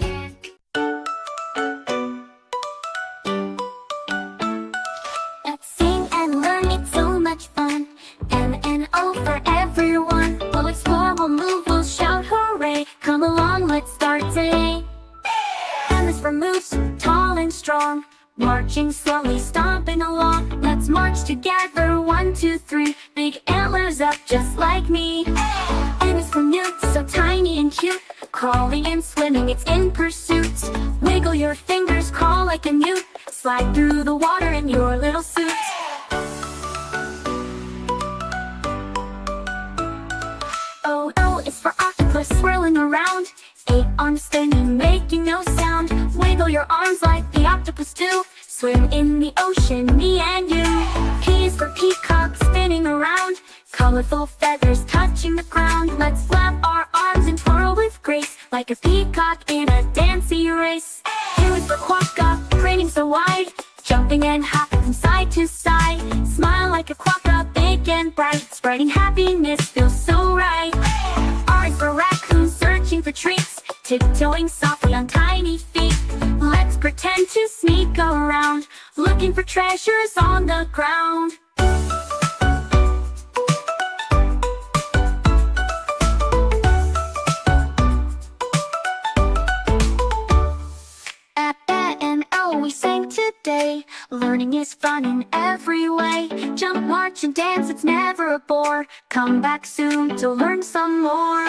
subscribe. Let's sing and learn, it's so much fun. M and O for everyone. We'll explore, we'll move, we'll shout hooray. Come along, let's start today. M is for moose, tall and strong. Marching slowly, stomping along. Let's march together, 1, 2, 3. Big antlers up just like me. N is for newt, so tiny and cute. Crawling and swimming, it's in pursuit. Wiggle your fingers, crawl like a newt. Slide through the water in your little suit. O is for octopus, swirling around. 8 arms spinning, making no sound. Wiggle your arms like the octopus do. Swim in the ocean, me and you. P is for peacock, spinning around. Colorful feathers touching the ground. Let's flap our arms and twirl with grace, like a peacock in a dancey race. Q is for quokka, grinning so wide. Jumping and hopping from side to side. Smile like a quokka, big and bright. Spreading happiness feels so right. R is for raccoon, searching for treats. Tiptoeing softly on tiny feet. Let's pretend to sneak around, looking for treasures on the ground. At and L we sang today. Learning is fun in every way. Jump, march, and dance, it's never a bore. Come back soon to learn some more.